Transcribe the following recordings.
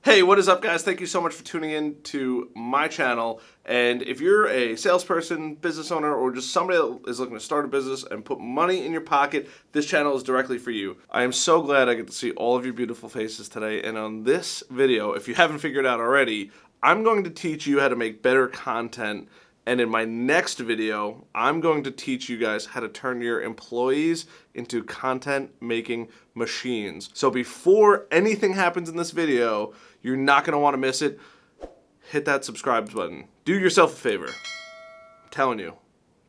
Hey, what is up, guys? Thank you so much for tuning in to my channel. And if you're a salesperson, business owner, or just somebody that is looking to start a business and put money in your pocket, this channel is directly for you. I am so glad I get to see all of your beautiful faces today. And on this video, if you haven't figured out already, I'm going to teach you how to make better content. And in my next video, I'm going to teach you guys how to turn your employees into content making machines. So before anything happens in this video, you're not gonna wanna miss it. Hit that subscribe button. Do yourself a favor. I'm telling you,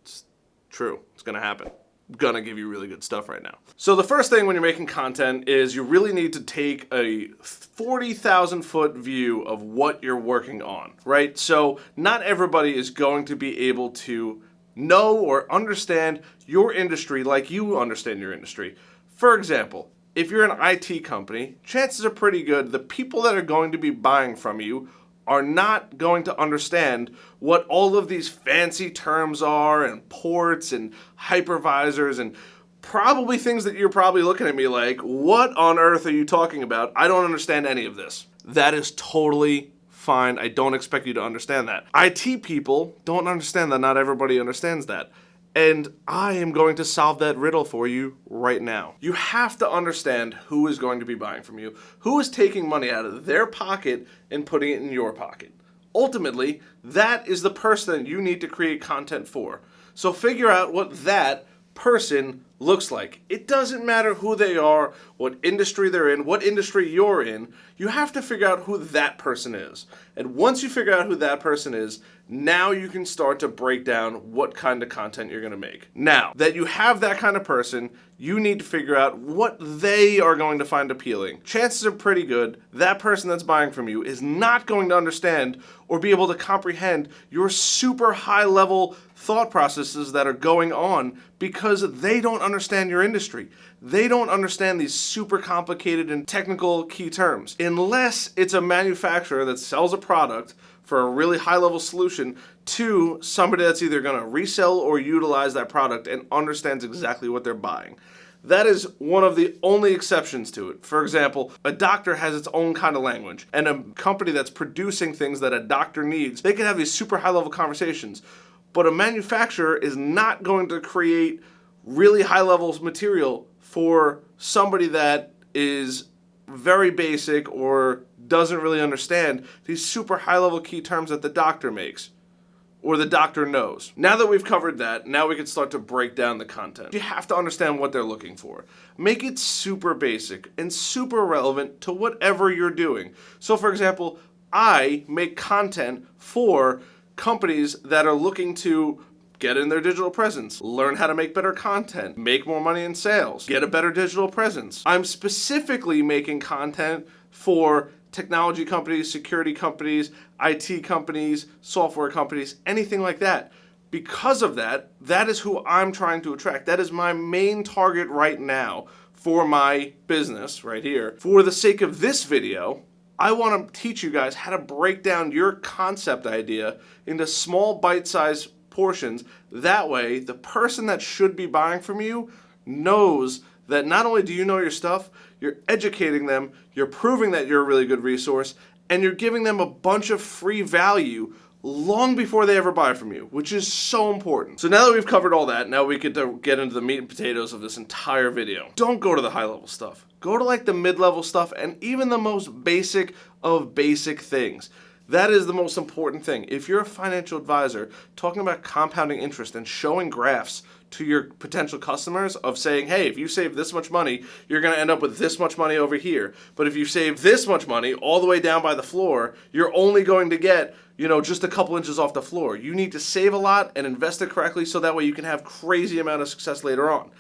it's true, it's gonna happen. I'm gonna give you really good stuff right now. So the first thing when you're making content is you really need to take a 40,000 foot view of what you're working on, right? So not everybody is going to be able to know or understand your industry like you understand your industry. For example, if you're an IT company, chances are pretty good the people that are going to be buying from you are not going to understand what all of these fancy terms are and ports and hypervisors and probably things that you're probably looking at me like, what on earth are you talking about? I don't understand any of this. That is totally fine. I don't expect you to understand that. IT people don't understand that. Not everybody understands that. And I am going to solve that riddle for you right now. You have to understand who is going to be buying from you, who is taking money out of their pocket and putting it in your pocket. Ultimately, that is the person that you need to create content for. So figure out what that person looks like. It doesn't matter who they are, what industry they're in, what industry you're in. You have to figure out who that person is. And once you figure out who that person is, now you can start to break down what kind of content you're going to make. Now that you have that kind of person, you need to figure out what they are going to find appealing. Chances are pretty good that person that's buying from you is not going to understand or be able to comprehend your super high level thought processes that are going on because they don't understand your industry. They don't understand these super complicated and technical key terms. Unless it's a manufacturer that sells a product for a really high level solution to somebody that's either going to resell or utilize that product and understands exactly what they're buying. That is one of the only exceptions to it. For example, a doctor has its own kind of language, and a company that's producing things that a doctor needs, they can have these super high level conversations. But a manufacturer is not going to create really high levels material for somebody that is very basic or doesn't really understand these super high level key terms that the doctor makes or the doctor knows. Now that we've covered that, now we can start to break down the content. You have to understand what they're looking for. Make it super basic and super relevant to whatever you're doing. So for example, I make content for companies that are looking to get in their digital presence, learn how to make better content, make more money in sales, get a better digital presence. I'm specifically making content for technology companies, security companies, IT companies, software companies, anything like that. Because of that, that is who I'm trying to attract. That is my main target right now for my business right here. For the sake of this video, I want to teach you guys how to break down your concept idea into small bite-sized portions. That way, the person that should be buying from you knows that not only do you know your stuff, you're educating them, you're proving that you're a really good resource, and you're giving them a bunch of free value long before they ever buy from you, which is so important. So now that we've covered all that, now we get to get into the meat and potatoes of this entire video. Don't go to the high level stuff. Go to like the mid-level stuff and even the most basic of basic things. That is the most important thing. If you're a financial advisor talking about compounding interest and showing graphs to your potential customers of saying, hey, if you save this much money, you're going to end up with this much money over here. But if you save this much money all the way down by the floor, you're only going to get, just a couple inches off the floor. You need to save a lot and invest it correctly so that way you can have crazy amount of success later on.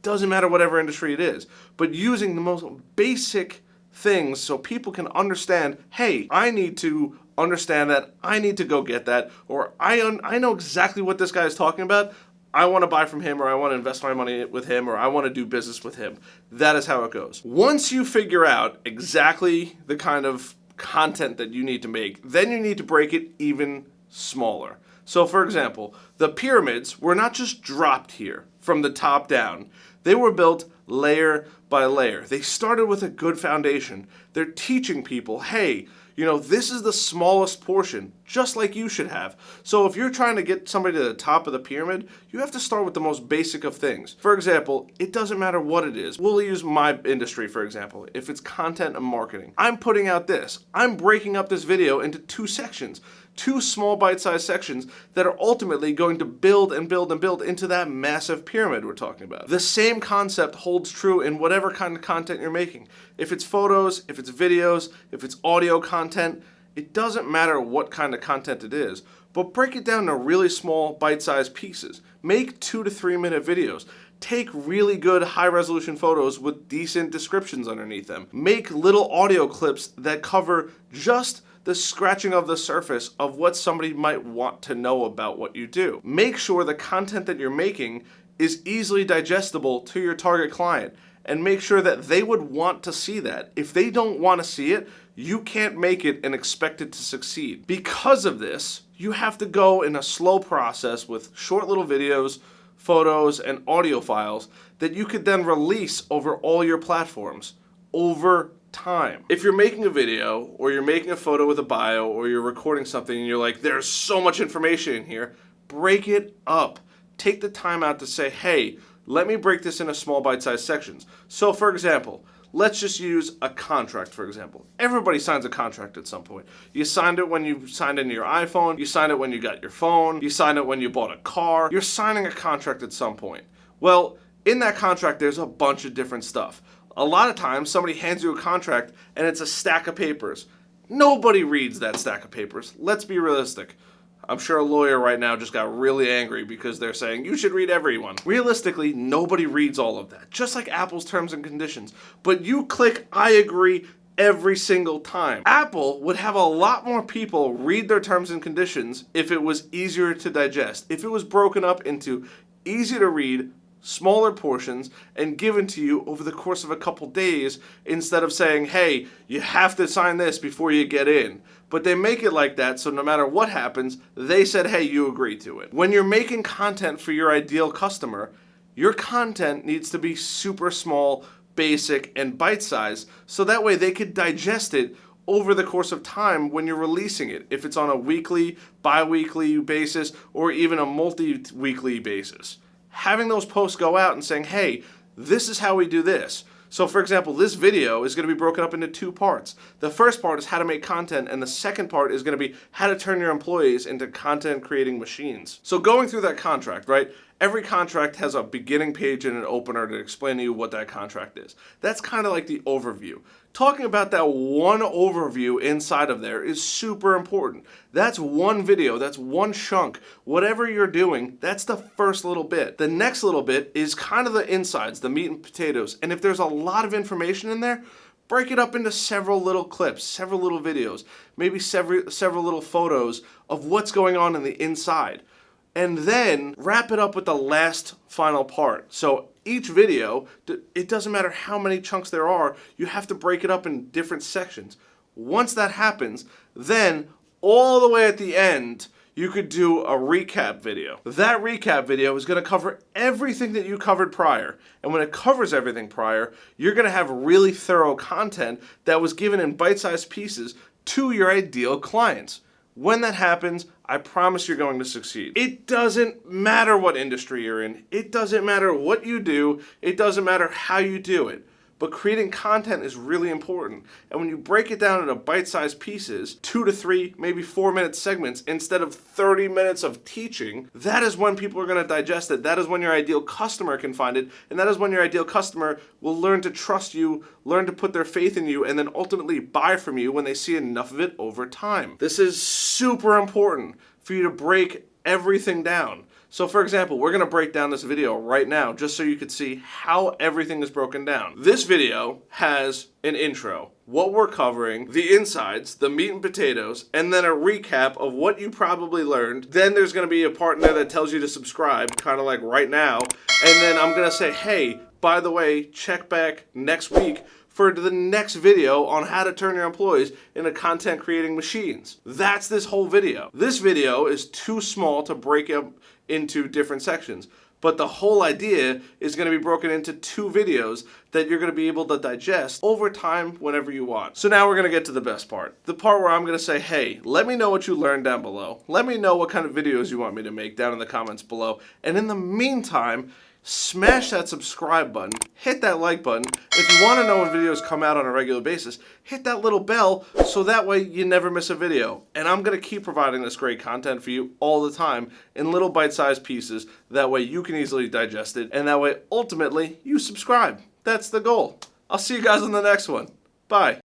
Doesn't matter whatever industry it is, but using the most basic things so people can understand, hey, I need to understand that, I need to go get that, or I know exactly what this guy is talking about. I want to buy from him, or I want to invest my money with him, or I want to do business with him. That is how it goes. Once you figure out exactly the kind of content that you need to make, then you need to break it even smaller. So for example, the pyramids were not just dropped here from the top down. They were built layer by layer. They started with a good foundation. They're teaching people, hey, this is the smallest portion, just like you should have. So if you're trying to get somebody to the top of the pyramid, you have to start with the most basic of things. For example, it doesn't matter what it is. We'll use my industry, for example. If it's content and marketing, I'm putting out this. I'm breaking up this video into 2 sections. 2 small bite-sized sections that are ultimately going to build and build and build into that massive pyramid we're talking about. The same concept holds true in whatever kind of content you're making. If it's photos, if it's videos, if it's audio content, it doesn't matter what kind of content it is, but break it down to really small bite-sized pieces. Make 2 to 3 minute videos. Take really good high-resolution photos with decent descriptions underneath them. Make little audio clips that cover just the scratching of the surface of what somebody might want to know about what you do. Make sure the content that you're making is easily digestible to your target client, and make sure that they would want to see that. If they don't want to see it, you can't make it and expect it to succeed. Because of this, you have to go in a slow process with short little videos, photos, and audio files that you could then release over all your platforms over time. If you're making a video or you're making a photo with a bio or you're recording something and you're like, there's so much information in here, break it up. Take the time out to say, hey, let me break this into small bite-sized sections. So for example, let's just use a contract, for example. Everybody signs a contract at some point. You signed it when you signed into your iPhone, you signed it when you got your phone, you signed it when you bought a car. You're signing a contract at some point. Well, in that contract, there's a bunch of different stuff. A lot of times, somebody hands you a contract and it's a stack of papers. Nobody reads that stack of papers. Let's be realistic. I'm sure a lawyer right now just got really angry because they're saying, you should read everyone. Realistically, nobody reads all of that, just like Apple's terms and conditions. But you click, I agree, every single time. Apple would have a lot more people read their terms and conditions if it was easier to digest, if it was broken up into easy to read, smaller portions, and given to you over the course of a couple days instead of saying, hey, you have to sign this before you get in. But they make it like that so no matter what happens, they said, hey, you agree to it. When you're making content for your ideal customer, your content needs to be super small, basic, and bite-sized so that way they could digest it over the course of time when you're releasing it, if it's on a weekly, bi-weekly basis, or even a multi-weekly basis. Having those posts go out and saying, hey, this is how we do this. So for example, this video is going to be broken up into 2 parts. The first part is how to make content, and the second part is going to be how to turn your employees into content creating machines. So going through that contract, right? Every contract has a beginning page and an opener to explain to you what that contract is. That's kind of like the overview. Talking about that one overview inside of there is super important. That's one video, that's one chunk. Whatever you're doing, that's the first little bit. The next little bit is kind of the insides, the meat and potatoes. And if there's a lot of information in there, break it up into several little clips, several little videos, maybe several little photos of what's going on in the inside. And then wrap it up with the last final part. So each video, it doesn't matter how many chunks there are, you have to break it up in different sections. Once that happens, then all the way at the end, you could do a recap video. That recap video is going to cover everything that you covered prior. And when it covers everything prior, you're going to have really thorough content that was given in bite-sized pieces to your ideal clients. When that happens, I promise you're going to succeed. It doesn't matter what industry you're in. It doesn't matter what you do. It doesn't matter how you do it. But creating content is really important. And when you break it down into bite-sized pieces, 2 to 3, maybe 4-minute segments, instead of 30 minutes of teaching, that is when people are going to digest it. That is when your ideal customer can find it. And that is when your ideal customer will learn to trust you, learn to put their faith in you, and then ultimately buy from you when they see enough of it over time. This is super important for you to break everything down. So for example, we're going to break down this video right now just so you could see how everything is broken down. This video has an intro, what we're covering, the insides, the meat and potatoes, and then a recap of what you probably learned. Then there's going to be a part in there that tells you to subscribe, kind of like right now. And then I'm going to say, hey, by the way, check back next week for the next video on how to turn your employees into content creating machines. That's this whole video. This video is too small to break up into different sections. But the whole idea is going to be broken into 2 videos that you're going to be able to digest over time whenever you want. So now we're going to get to the best part. The part where I'm going to say, hey, let me know what you learned down below. Let me know what kind of videos you want me to make down in the comments below. And in the meantime, smash that subscribe button, hit that like button. If you want to know when videos come out on a regular basis, hit that little bell so that way you never miss a video. And I'm going to keep providing this great content for you all the time in little bite-sized pieces. That way you can easily digest it, and that way ultimately you subscribe. That's the goal. I'll see you guys on the next one. Bye.